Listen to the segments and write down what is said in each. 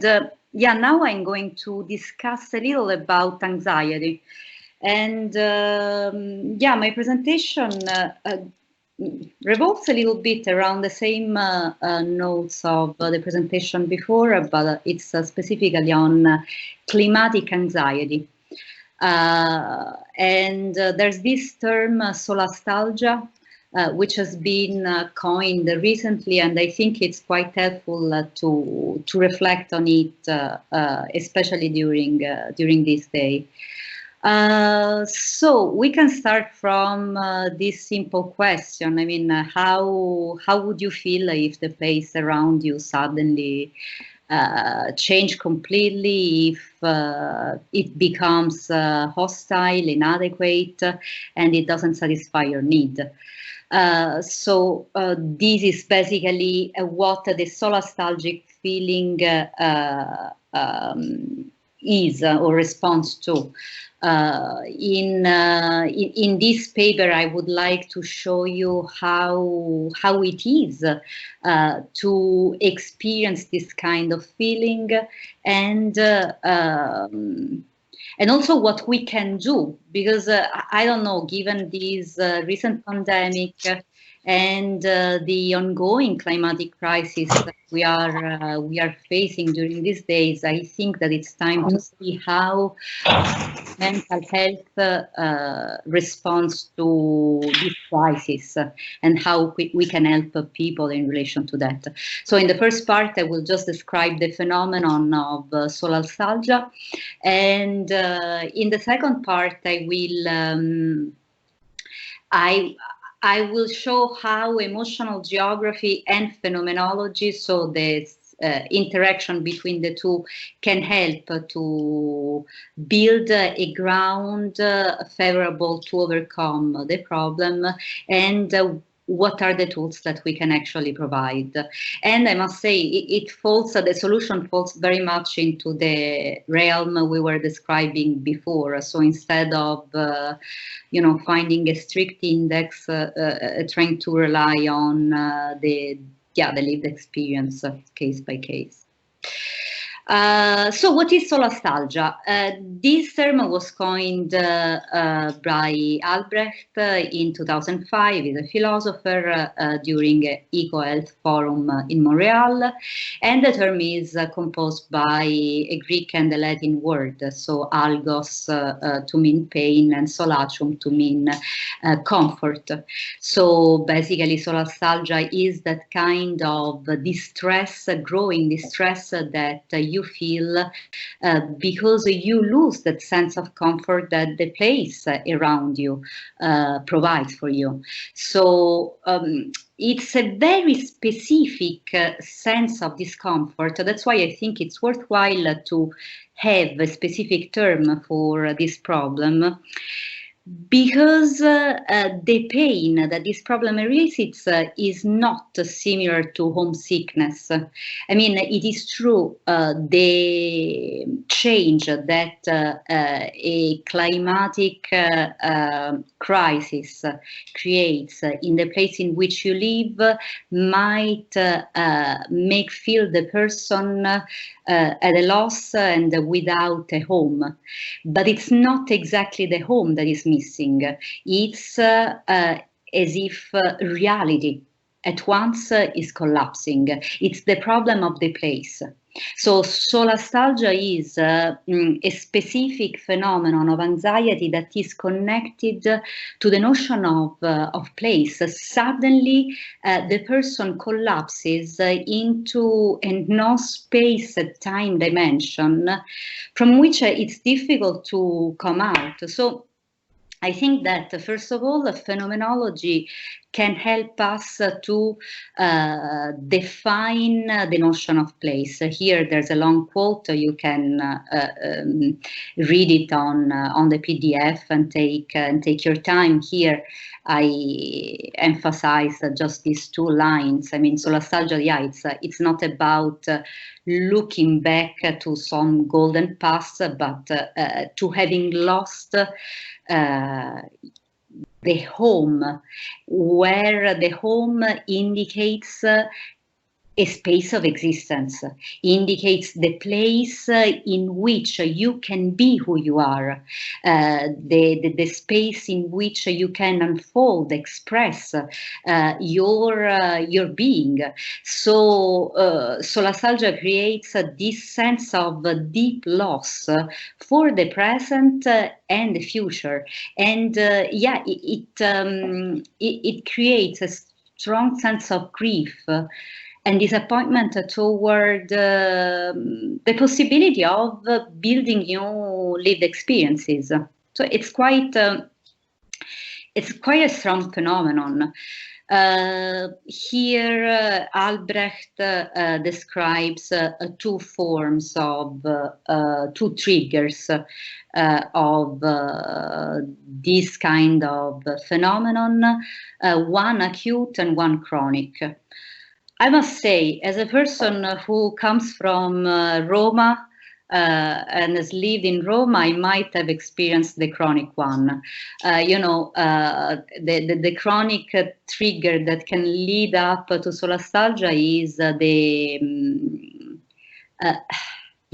yeah, now I'm going to discuss a little about anxiety. And yeah, my presentation revolves a little bit around the same notes of the presentation before, but it's specifically on climatic anxiety. And there's this term, solastalgia, which has been coined recently, and I think it's quite helpful to reflect on it, especially during this day. So we can start from this simple question. I mean, how would you feel if the place around you suddenly change completely, if it becomes hostile, inadequate, and it doesn't satisfy your need? So this is basically what the solastalgic feeling is or responds to. In this paper, I would like to show you how it is to experience this kind of feeling, and also what we can do, because I don't know, given this recent pandemic and the ongoing climatic crisis that we are facing during these days, I think that it's time to see how mental health responds to this crisis and how we can help people in relation to that. So in the first part, I will just describe the phenomenon of solastalgia, and in the second part, I will show how emotional geography and phenomenology, so the interaction between the two, can help to build a ground favorable to overcome the problem, and what are the tools that we can actually provide. And I must say, the solution falls very much into the realm we were describing before. So instead of finding a strict index, trying to rely on the lived experience, case by case. So what is solastalgia? This term was coined by Albrecht in 2005. He's a philosopher during EcoHealth Forum in Montreal, and the term is composed by a Greek and a Latin word, so algos to mean pain and solatium to mean comfort. So basically solastalgia is that kind of distress, growing distress that you feel because you lose that sense of comfort that the place around you provides for you. So it's a very specific sense of discomfort. That's why I think it's worthwhile to have a specific term for this problem, because the pain that this problem elicits is not similar to homesickness. I mean, it is true, the change that a climatic crisis creates in the place in which you live might make feel the person at a loss and without a home. But it's not exactly the home that is missing. It's as if reality at once is collapsing. It's the problem of the place. So solastalgia is a specific phenomenon of anxiety that is connected to the notion of place. Suddenly, the person collapses into a no-space time dimension from which it's difficult to come out. So I think that, first of all, phenomenology can help us to define the notion of place. Here, there's a long quote. You can read it on the PDF and take your time. Here, I emphasize just these two lines. I mean, solastalgia, yeah, it's not about looking back to some golden past, but to having lost the home, where the home indicates a space of existence, indicates the place in which you can be who you are, the space in which you can unfold, express your being. So Solastalgia creates this sense of deep loss for the present and the future, and it creates a strong sense of grief and disappointment toward the possibility of building new lived experiences. So it's quite a strong phenomenon. Here, Albrecht describes two forms of two triggers of this kind of phenomenon, one acute and one chronic. I must say, as a person who comes from Roma and has lived in Rome, I might have experienced the chronic one. The chronic trigger that can lead up to solastalgia is the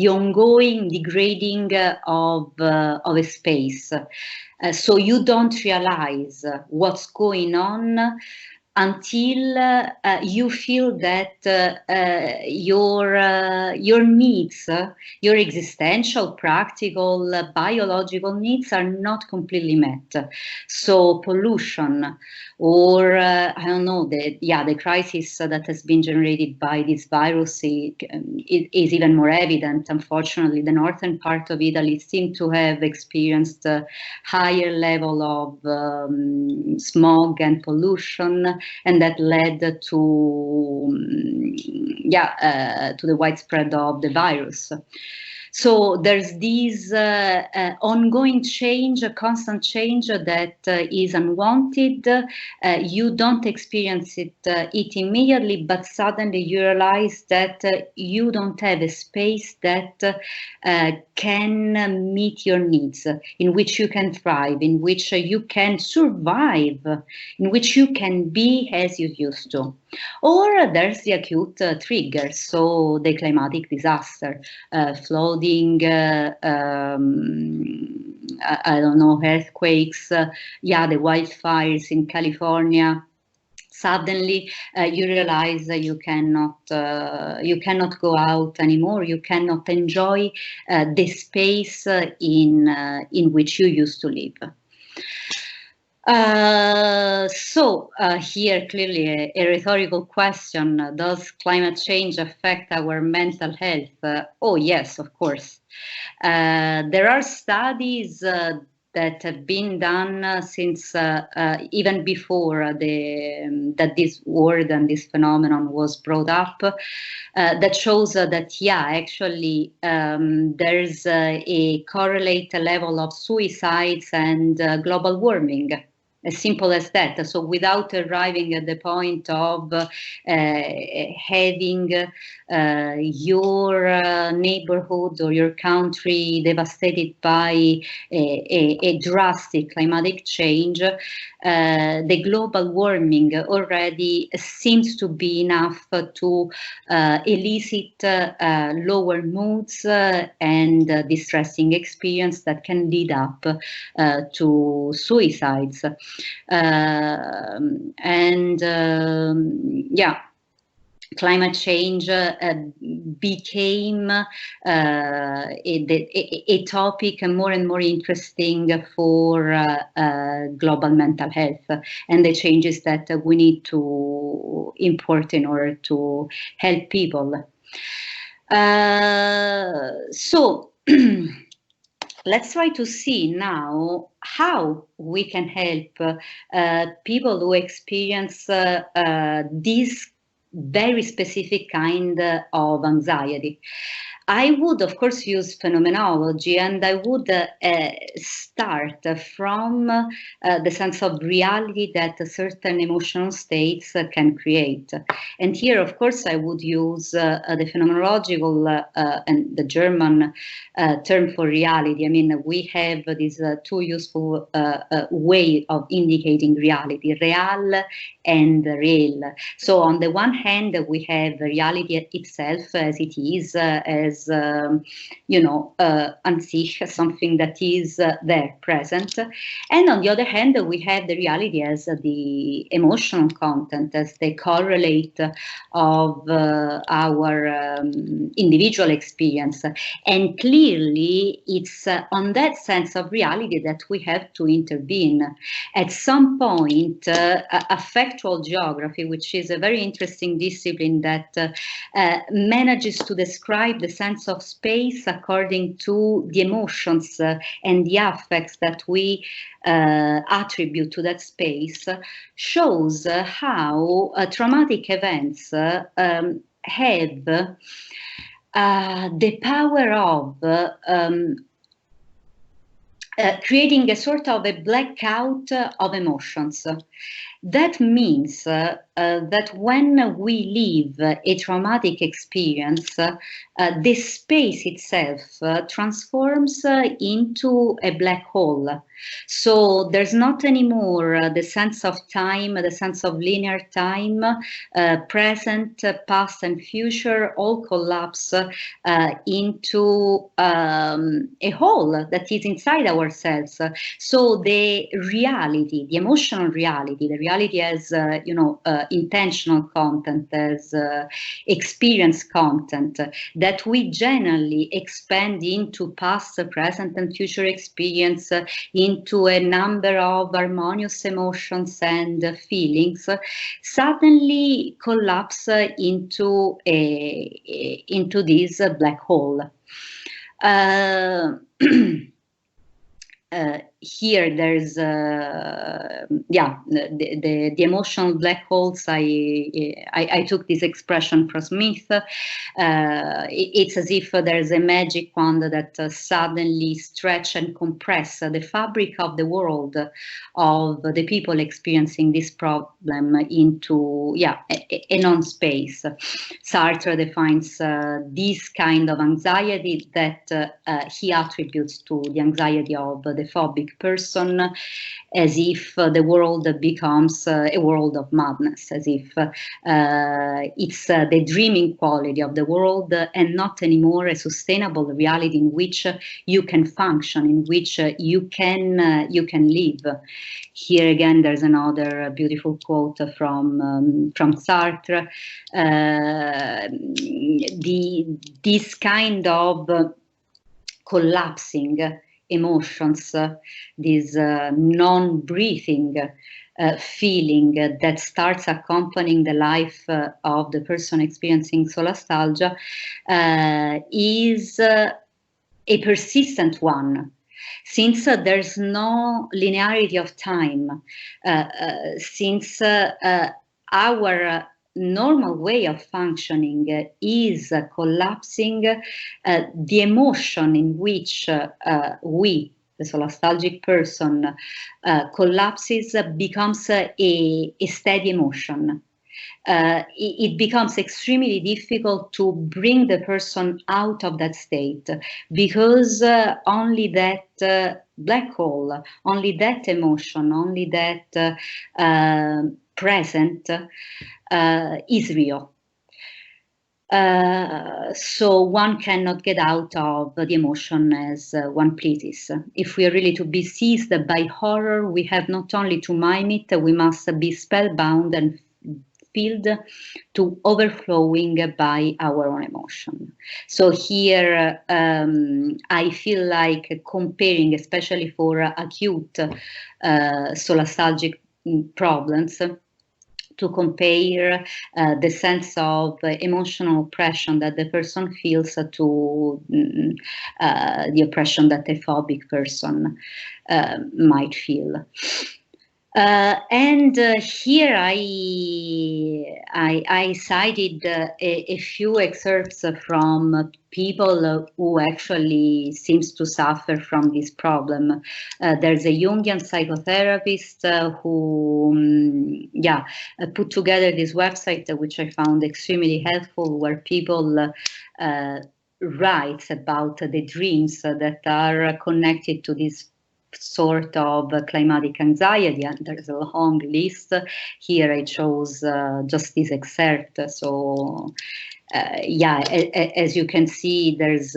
ongoing degrading of a space. So you don't realize what's going on until you feel that your needs, your existential, practical, biological needs are not completely met. So pollution, or I don't know, the crisis that has been generated by this virus is even more evident. Unfortunately, the northern part of Italy seemed to have experienced a higher level of smog and pollution, and that led to the widespread of the virus. So there's this ongoing change, a constant change that is unwanted. You don't experience it immediately, but suddenly you realize that you don't have a space that can meet your needs, in which you can thrive, in which you can survive, in which you can be as you used to. Or there's the acute trigger, so the climatic disaster, flooding, I don't know, earthquakes, the wildfires in California. Suddenly you realize that you cannot go out anymore. You cannot enjoy the space in which you used to live. Here clearly a rhetorical question: does climate change affect our mental health? Oh yes, of course. There are studies that have been done since even before that this word and this phenomenon was brought up, that shows that actually there's a correlated level of suicides and global warming. As simple as that. So without arriving at the point of having your neighborhood or your country devastated by a drastic climatic change, the global warming already seems to be enough to elicit lower moods and distressing experience that can lead up to suicides. Climate change became a topic more and more interesting for global mental health and the changes that we need to import in order to help people. Let's try to see now how we can help people who experience this very specific kind of anxiety. I would, of course, use phenomenology, and I would start from the sense of reality that certain emotional states can create. And here, of course, I would use the phenomenological and the German term for reality. I mean, we have these two useful way of indicating reality, real and real. So on the one hand, we have reality itself as it is, as an sich, something that is there, present. And on the other hand, we have the reality as the emotional content, as the correlate of our individual experience. And clearly, it's on that sense of reality that we have to intervene. At some point, affectual geography, which is a very interesting discipline that manages to describe the sense of space according to the emotions and the affects that we attribute to that space, shows how traumatic events have the power of creating a sort of a blackout of emotions. That means that when we live a traumatic experience, the space itself transforms into a black hole. So there's not anymore the sense of time, the sense of linear time, present, past, and future all collapse into a hole that is inside ourselves. So the reality, the emotional reality, the reality as intentional content, as experience content, that we generally expand into past, present, and future experience, into a number of harmonious emotions and feelings, suddenly collapse into this black hole. Here there's the emotional black holes. I took this expression from Smith. It's as if there's a magic wand that suddenly stretch and compress the fabric of the world of the people experiencing this problem into a non-space. Sartre defines this kind of anxiety that he attributes to the anxiety of the phobic person, as if the world becomes a world of madness, as if it's the dreaming quality of the world and not anymore a sustainable reality in which you can function, in which you can live. Here again, there's another beautiful quote from Sartre. This kind of collapsing emotions, this non-breathing feeling that starts accompanying the life of the person experiencing solastalgia is a persistent one. Since there's no linearity of time, since our normal way of functioning is collapsing, the emotion in which we, the solastalgic person, collapses becomes a steady emotion. It becomes extremely difficult to bring the person out of that state, because only that black hole, only that emotion, only that present is real. So one cannot get out of the emotion as one pleases. If we are really to be seized by horror, we have not only to mime it, we must be spellbound and filled to overflowing by our own emotion. So here I feel like comparing, especially for acute solastalgic problems, to compare the sense of emotional oppression that the person feels to the oppression that a phobic person might feel. Here I cited a few excerpts from people who actually seems to suffer from this problem. There's a Jungian psychotherapist who put together this website, which I found extremely helpful, where people write about the dreams that are connected to this sort of climatic anxiety, and there's a long list. Here I chose just this excerpt. So as you can see, there's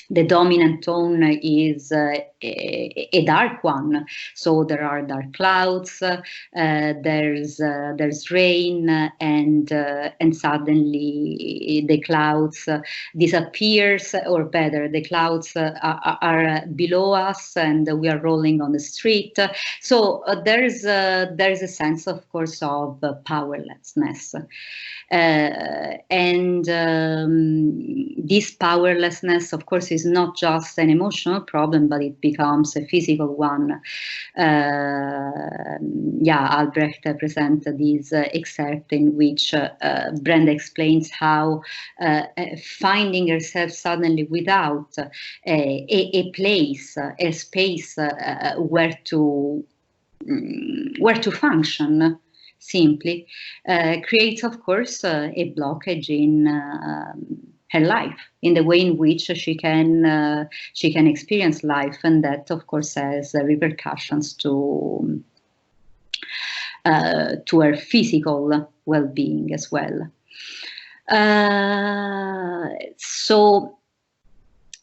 the dominant tone is a dark one, so there are dark clouds. There's rain, and suddenly the clouds disappears, or better, the clouds are below us, and we are rolling on the street. So there's a sense, of course, of powerlessness. This powerlessness, of course, is not just an emotional problem, but it becomes a physical one. Albrecht presented this excerpt in which Brenda explains how finding herself suddenly without a place, a space where to function, simply creates, of course, a blockage in her life, in the way in which she can experience life, and that, of course, has repercussions to her physical well-being as well. So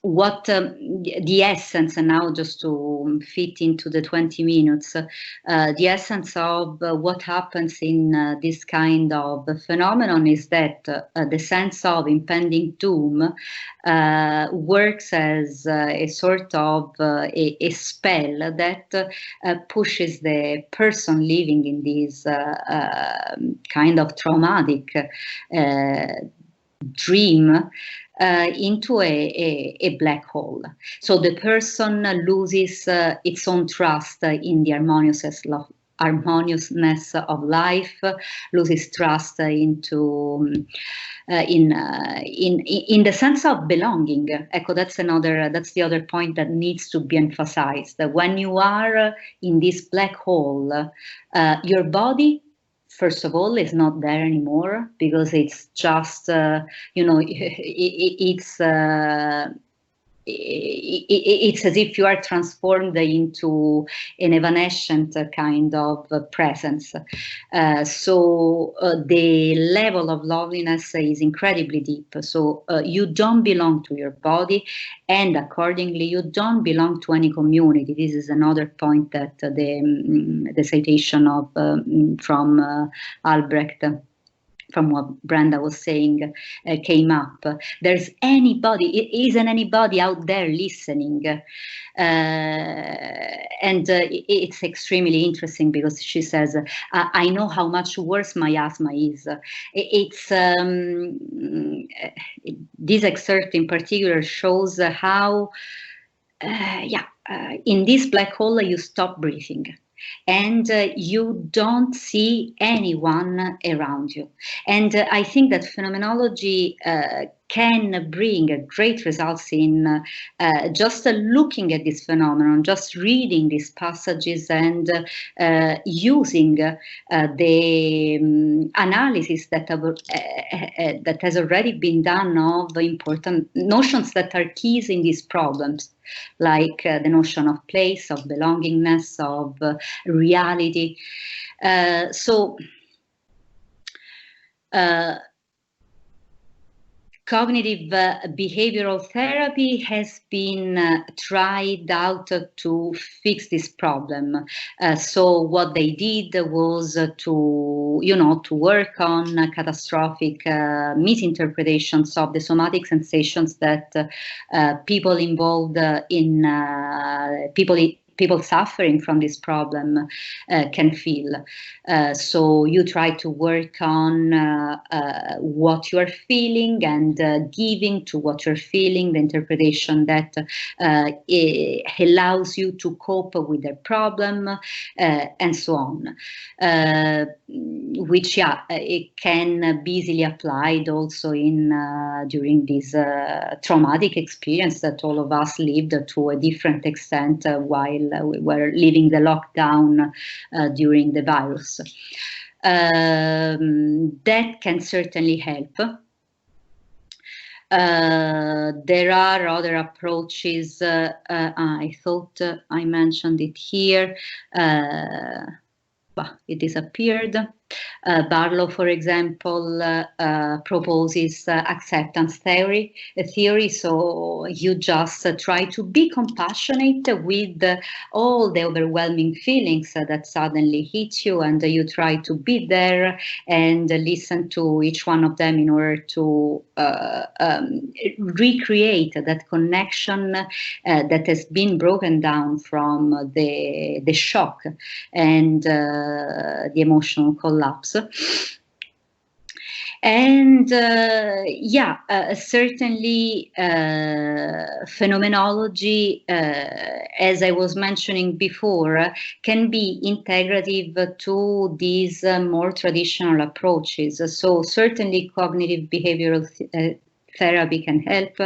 what the essence, and now just to fit into the 20 minutes, the essence of what happens in this kind of phenomenon is that the sense of impending doom works as a sort of a spell that pushes the person living in this kind of traumatic dream into a black hole. So the person loses its own trust in the harmoniousness of life, loses trust into in the sense of belonging. Echo, that's the other point that needs to be emphasized. When you are in this black hole, your body, first of all, is not there anymore, because it's just, it's as if you are transformed into an evanescent kind of presence. So the level of loneliness is incredibly deep. So you don't belong to your body, and accordingly, you don't belong to any community. This is another point that the citation of from Albrecht, from what Brenda was saying, came up. There's isn't anybody out there listening. And it's extremely interesting, because she says, I know how much worse my asthma is. This excerpt in particular shows how, in this black hole, you stop breathing. And you don't see anyone around you. And I think that phenomenology can bring great results in just looking at this phenomenon, just reading these passages, and using the analysis that has already been done of important notions that are keys in these problems, like the notion of place, of belongingness, of reality. Cognitive behavioral therapy has been tried out to fix this problem. So what they did was to work on catastrophic misinterpretations of the somatic sensations that people involved in people suffering from this problem can feel. So you try to work on what you are feeling and giving to what you're feeling the interpretation that allows you to cope with the problem, and so on. Which, yeah, it can be easily applied also in during this traumatic experience that all of us lived to a different extent while we were living the lockdown during the virus. That can certainly help. There are other approaches. I thought I mentioned it here. But it disappeared. Barlow, for example, proposes acceptance theory. So you just try to be compassionate with all the overwhelming feelings that suddenly hit you, and you try to be there and listen to each one of them in order to recreate that connection that has been broken down from the shock and the emotional collapse. And certainly phenomenology, as I was mentioning before, can be integrative to these more traditional approaches. So certainly cognitive behavioral therapy can help,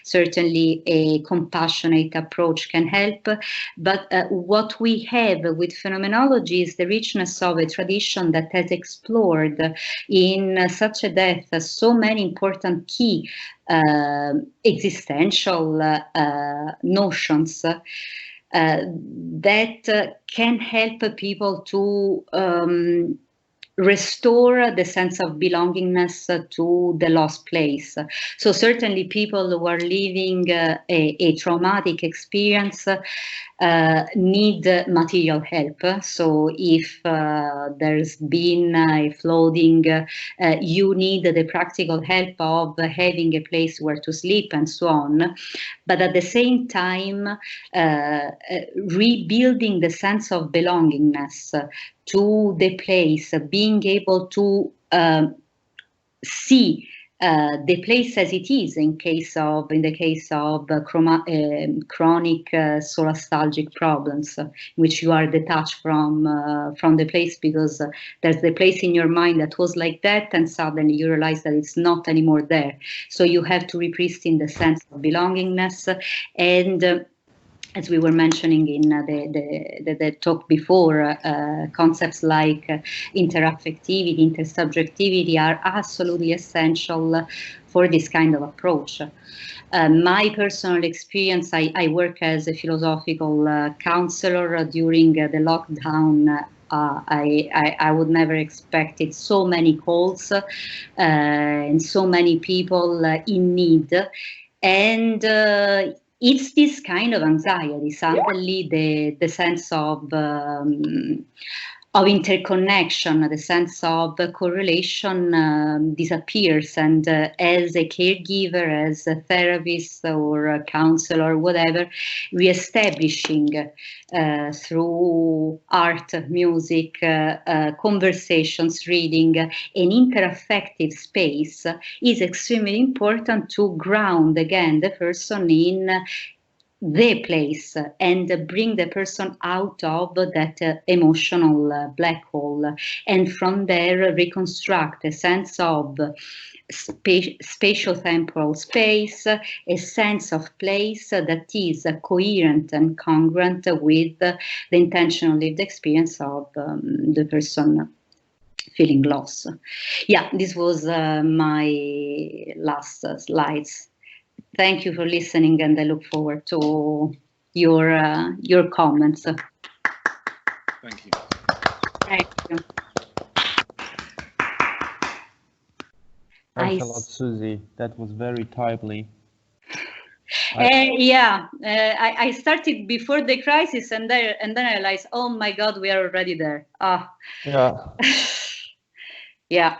certainly a compassionate approach can help, but what we have with phenomenology is the richness of a tradition that has explored in such a depth so many important key existential notions that can help people to restore the sense of belongingness to the lost place. So certainly people who are living a traumatic experience need material help. So if there's been a flooding, you need the practical help of having a place where to sleep and so on. But at the same time, rebuilding the sense of belongingness to the place, being able to see the place as it is in the case of chronic solastalgic problems, in which you are detached from the place because there's the place in your mind that was like that, and suddenly you realize that it's not anymore there. So you have to repristine the sense of belongingness. And as we were mentioning in the talk before, concepts like interaffectivity, intersubjectivity are absolutely essential for this kind of approach. My personal experience, I work as a philosophical counselor during the lockdown. I would never expected so many calls and so many people in need. And it's this kind of anxiety, suddenly the sense of interconnection, the sense of correlation disappears, and as a caregiver, as a therapist or a counselor, whatever, reestablishing through art, music, conversations, reading, an interaffective space is extremely important to ground again the person in the place and bring the person out of that emotional black hole, and from there reconstruct a sense of spatial-temporal space, a sense of place that is coherent and congruent with the intentional lived experience of the person feeling loss. Yeah, this was my last slides. Thank you for listening, and I look forward to your comments. Thank you. Thank you. Thanks a lot, Susi. That was very timely. I started before the crisis, and then I realized, oh my God, we are already there. Yeah. Yeah.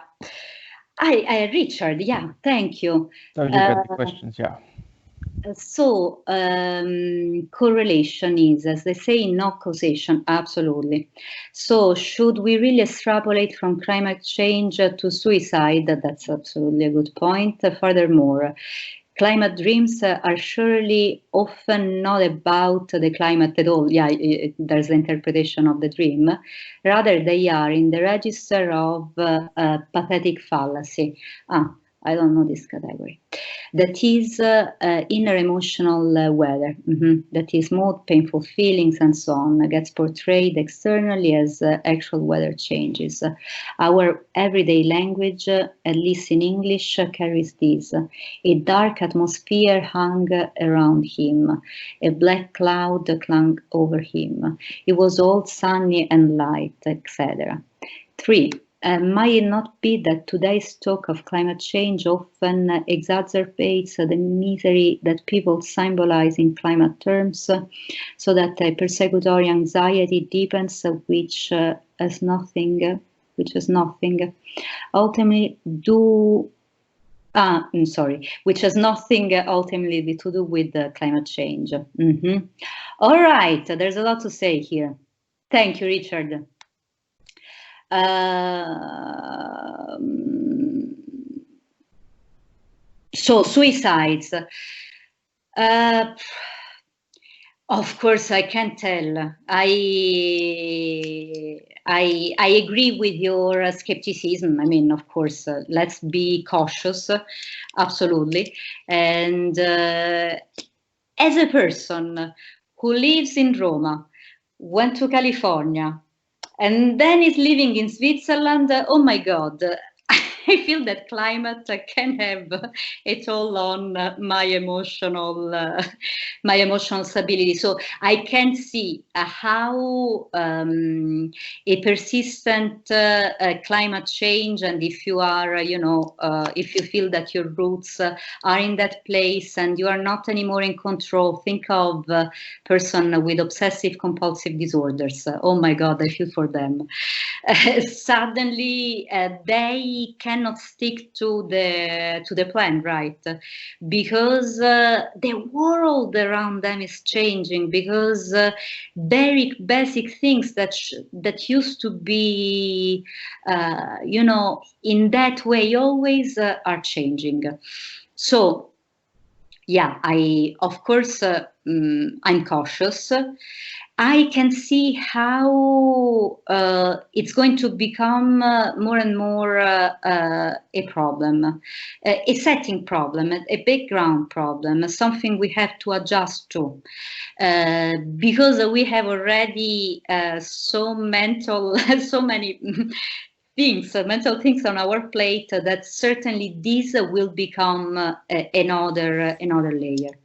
Richard, yeah, thank you. So you got the questions, yeah. So correlation is, as they say, no causation, absolutely. So should we really extrapolate from climate change to suicide? That's absolutely a good point. Furthermore, climate dreams are surely often not about the climate at all. Yeah, there's the interpretation of the dream. Rather, they are in the register of pathetic fallacy. I don't know this category. That is inner emotional weather, that is mood, painful feelings, and so on, gets portrayed externally as actual weather changes. Our everyday language, at least in English, carries this. A dark atmosphere hung around him. A black cloud clung over him. It was all sunny and light, etc. 3. Might it not be that today's talk of climate change often exacerbates the misery that people symbolize in climate terms, so that persecutory anxiety deepens, which has nothing ultimately which has nothing ultimately to do with climate change. All right, there's a lot to say here. Thank you, Richard. So suicides. Of course, I can tell. I agree with your skepticism. I mean, of course, let's be cautious, absolutely. And as a person who lives in Roma, went to California, and then is living in Switzerland, oh my God, I feel that climate can have a toll on my emotional stability. So I can see how a persistent climate change, and if you are, if you feel that your roots are in that place and you are not anymore in control, think of a person with obsessive compulsive disorders. Oh my God, I feel for them. Suddenly they cannot stick to the plan, right? Because the world around them is changing, because very basic things that used to be in that way always are changing. So yeah, of course I'm cautious. I can see how it's going to become more and more a problem, a setting problem, a background problem, something we have to adjust to, because we have already so many things, mental things on our plate, that certainly this will become another layer.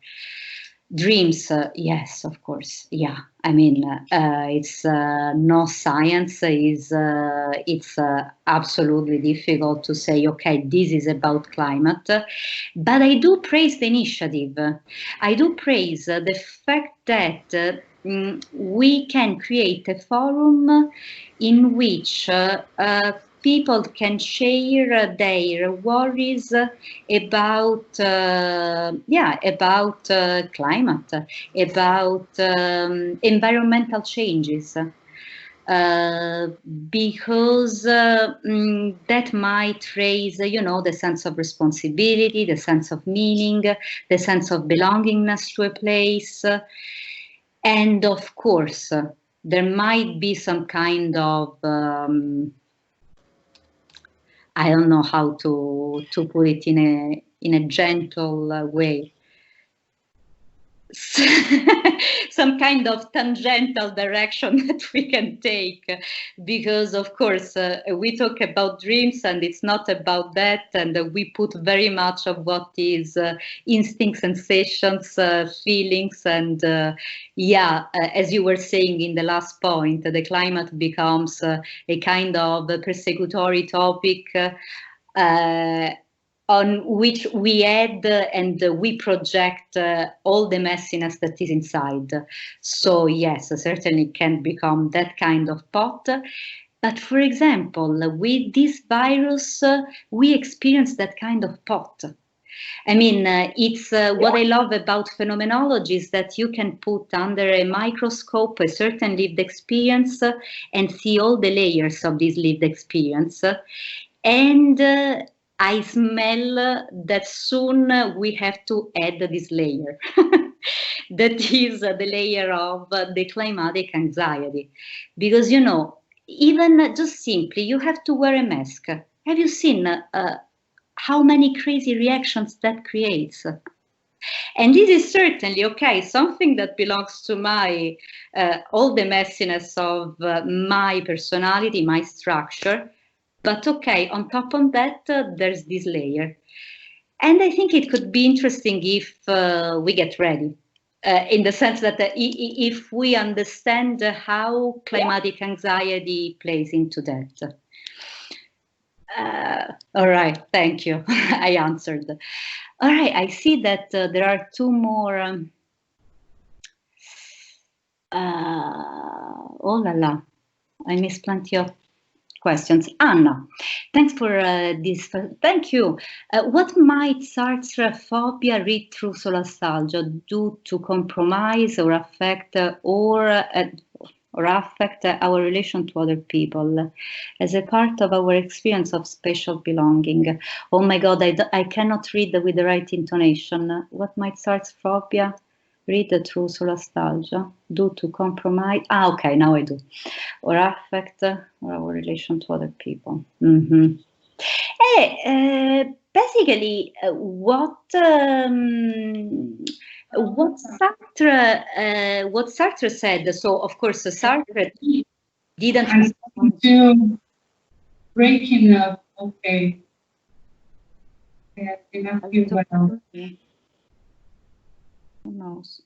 Dreams, yes, of course, yeah. I mean, it's no science. It's absolutely difficult to say, okay, this is about climate. But I do praise the initiative. I do praise the fact that we can create a forum in which people can share their worries about climate, about environmental changes, because that might raise, the sense of responsibility, the sense of meaning, the sense of belongingness to a place, and of course, there might be some kind of I don't know how to put it in a gentle way. Some kind of tangential direction that we can take, because of course we talk about dreams and it's not about that, and we put very much of what is instinct, sensations, feelings, and as you were saying in the last point, the climate becomes a kind of persecutory topic on which we add and we project all the messiness that is inside. So yes, certainly can become that kind of pot. But for example, with this virus, we experience that kind of pot. I mean, it's what I love about phenomenology is that you can put under a microscope a certain lived experience and see all the layers of this lived experience. And I smell that soon we have to add this layer. That is the layer of the climatic anxiety. Because, you know, even just simply, you have to wear a mask. Have you seen how many crazy reactions that creates? And this is certainly, okay, something that belongs to my, all the messiness of my personality, my structure. But okay, on top of that, there's this layer. And I think it could be interesting if we get ready. In the sense that if we understand how climatic anxiety plays into that. All right, thank you. I answered. All right, I see that there are two more. Oh la la, I missed plenty of questions. Anna, thanks for this. Thank you. What might Sartre phobia read through Solastalgia do to compromise or affect our relation to other people as a part of our experience of spatial belonging? Oh my God, I cannot read with the right intonation. What might Sartre's phobia read through Solastalgia do to compromise? Ah, okay, now I do. Or affect our relation to other people. Mm-hmm. Basically, what Sartre said. So, of course, Sartre didn't. To breaking up. Okay. Yeah, enough you well. Who knows?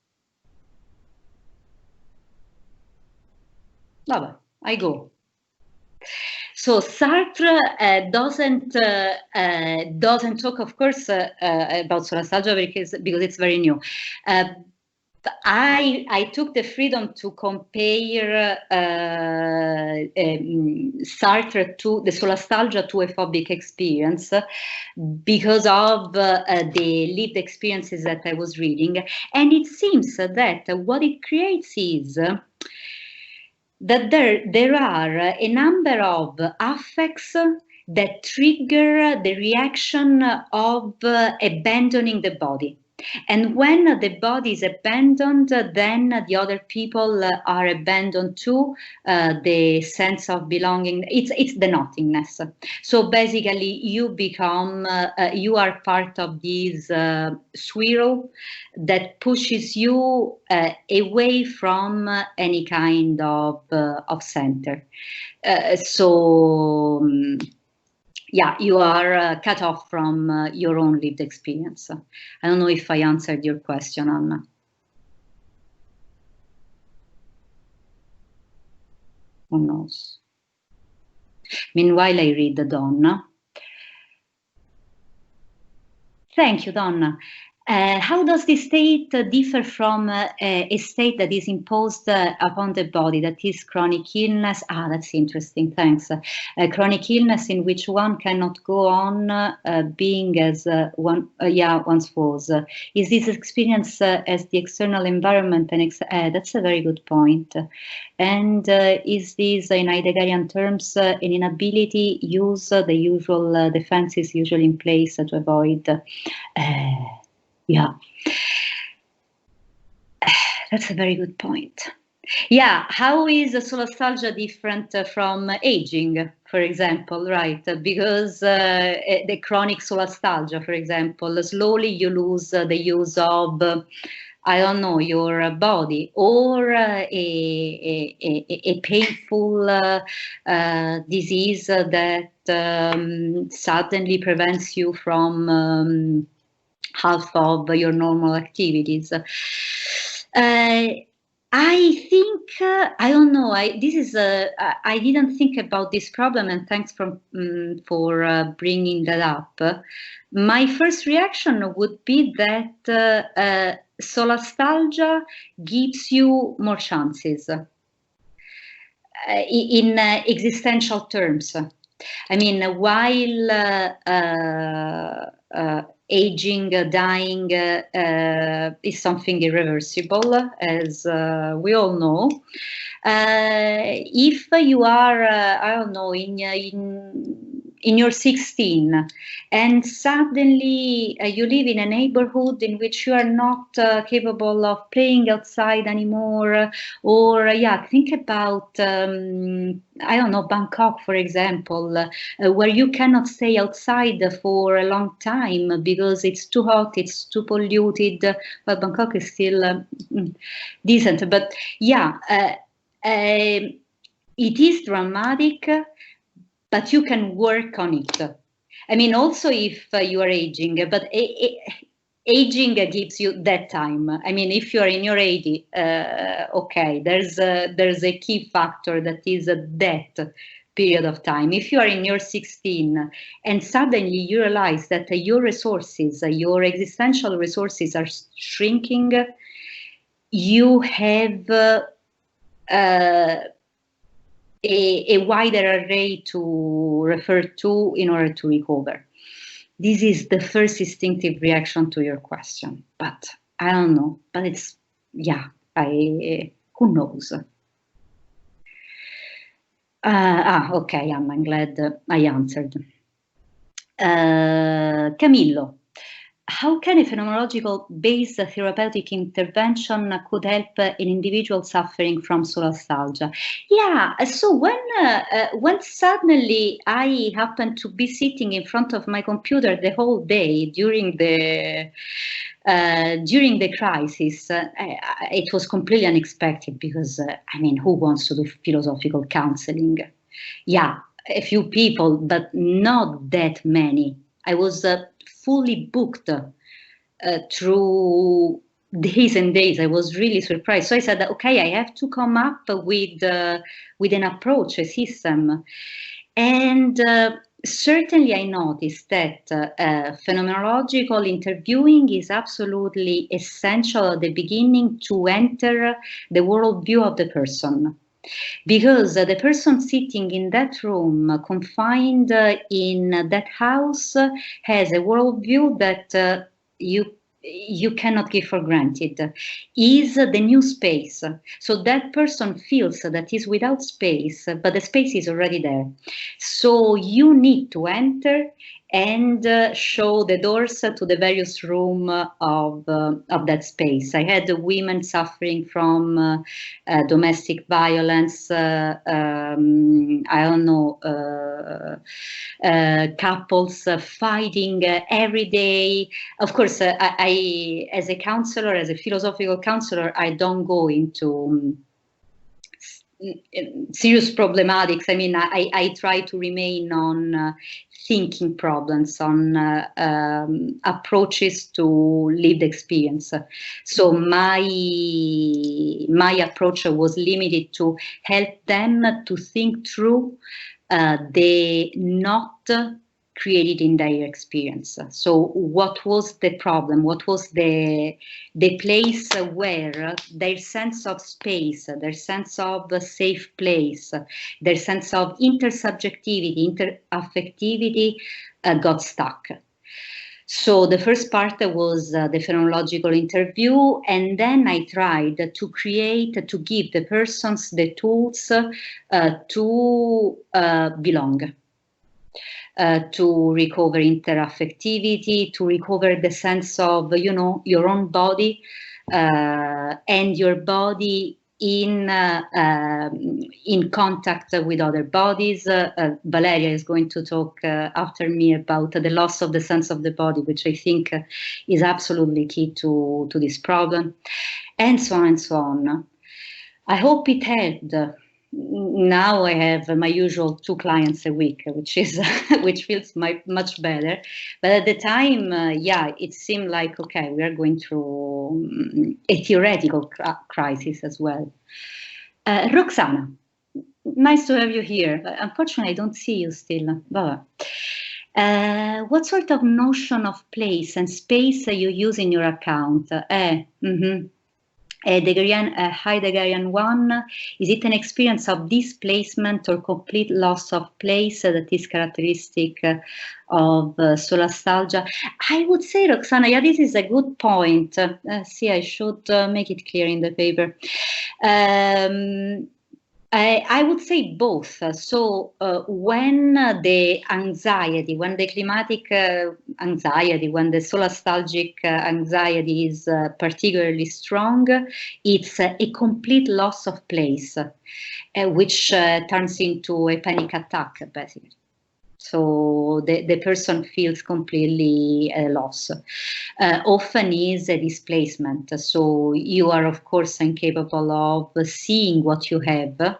Vabbè, I go. So Sartre doesn't talk, of course, about Solastalgia because it's very new. I took the freedom to compare Sartre to the Solastalgia to a phobic experience because of the lived experiences that I was reading, and it seems that what it creates is that there are a number of affects that trigger the reaction of abandoning the body. And when the body is abandoned, then the other people are abandoned too. The sense of belonging, it's the nothingness. So basically, you become, you are part of this swirl that pushes you away from any kind of center. Yeah, you are cut off from your own lived experience. I don't know if I answered your question, Anna. Who knows? Meanwhile, I read Donna. Thank you, Donna. How does this state differ from a state that is imposed upon the body, that is chronic illness? Ah, that's interesting, thanks. Chronic illness in which one cannot go on being as one once was. Is this experience as the external environment? That's a very good point. And is this, in Heideggerian terms, an inability use the usual defenses usually in place to avoid? Yeah, that's a very good point. Yeah, how is solastalgia different from aging, for example, right? Because the chronic solastalgia, for example, slowly you lose the use of, I don't know, your body, or a painful disease that suddenly prevents you from half of your normal activities. I think I don't know. I didn't think about this problem, and thanks for bringing that up. My first reaction would be that solastalgia gives you more chances in existential terms. I mean, while aging, dying is something irreversible, as we all know. If you are, I don't know, in your 16 and suddenly you live in a neighborhood in which you are not capable of playing outside anymore, or think about I don't know, Bangkok, for example, where you cannot stay outside for a long time because it's too hot, it's too polluted. Well, Bangkok is still decent, but it is dramatic, but you can work on it. I mean, also if you are aging, but aging gives you that time. I mean, if you are in your 80, okay, there's a key factor that is that period of time. If you are in your 16 and suddenly you realize that your resources, your existential resources are shrinking, you have a wider array to refer to in order to recover. This is the first instinctive reaction to your question, but I don't know. But it's, who knows? Okay, I'm glad I answered. Camillo, how can a phenomenological-based therapeutic intervention could help an individual suffering from solastalgia? Yeah, so when suddenly I happened to be sitting in front of my computer the whole day during the crisis, it was completely unexpected because, I mean, who wants to do philosophical counseling? Yeah, a few people, but not that many. I was fully booked through days and days. I was really surprised. So I said, okay, I have to come up with an approach, a system. And certainly I noticed that phenomenological interviewing is absolutely essential at the beginning to enter the worldview of the person. Because the person sitting in that room, confined in that house, has a worldview that you cannot give for granted, is the new space. So that person feels that he's without space, but the space is already there. So you need to enter and show the doors to the various rooms of that space. I had women suffering from domestic violence, I don't know, couples fighting every day. Of course, I, as a counselor, as a philosophical counselor, I don't go into serious problematics. I mean, I try to remain on thinking problems, on approaches to lived experience. So my approach was limited to help them to think through the not created in their experience. So what was the problem? What was the place where their sense of space, their sense of a safe place, their sense of intersubjectivity, interaffectivity got stuck? So the first part was the phenomenological interview, and then I tried to give the persons the tools to belong. To recover interaffectivity, to recover the sense of, your own body and your body in contact with other bodies. Valeria is going to talk after me about the loss of the sense of the body, which I think is absolutely key to this problem, and so on and so on. I hope it helped. Now I have my usual 2 clients a week, which feels much better. But at the time, it seemed like, okay, we are going through a theoretical crisis as well. Roxana, nice to have you here. Unfortunately, I don't see you still. What sort of notion of place and space you use in your account? Heideggerian one, is it an experience of displacement or complete loss of place that is characteristic of solastalgia? I would say, Roxana, yeah, this is a good point. See, I should make it clear in the paper. I would say both. So when the anxiety, when the climatic anxiety, when the solastalgic anxiety is particularly strong, it's a complete loss of place, which turns into a panic attack, basically. So the person feels completely lost. Often is a displacement. So you are, of course, incapable of seeing what you have.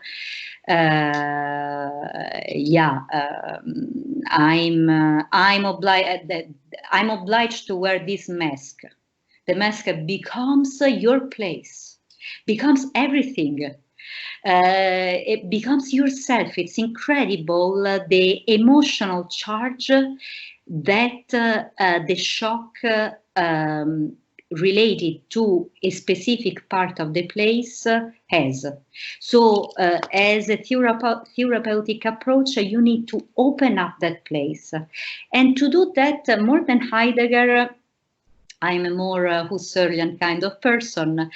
I'm obliged to wear this mask. The mask becomes your place, becomes everything. It becomes yourself. It's incredible the emotional charge that the shock related to a specific part of the place has. So as a therapeutic approach, you need to open up that place. And to do that, more than Heidegger, I'm a more Husserlian kind of person.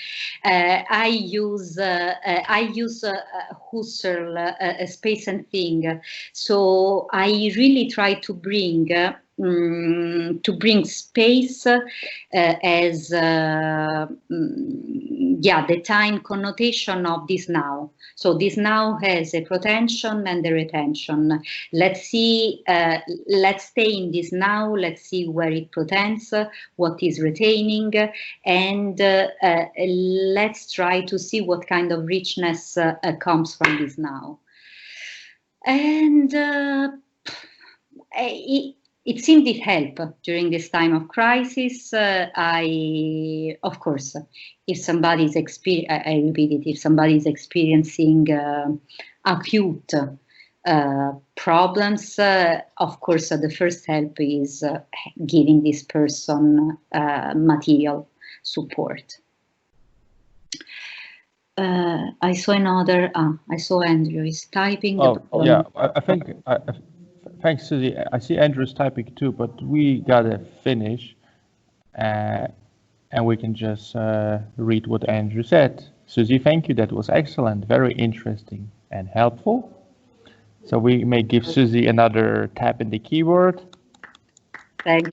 I use Husserl, space and thing. So I really try to bring space as the time connotation of this now. So this now has a protension and a retention. Let's see, let's stay in this now, let's see where it protends, what is retaining, and let's try to see what kind of richness comes from this now. And it seemed it helped during this time of crisis. Of course, if somebody is if somebody is experiencing acute problems, of course, the first help is giving this person material support. I saw another. I saw Andrew is typing. Oh, yeah. I think. Thanks, Susi. I see Andrew's typing too, but we gotta finish, and we can just read what Andrew said. Susi, thank you. That was excellent, very interesting and helpful. So we may give Susi another tap in the keyboard. Thanks.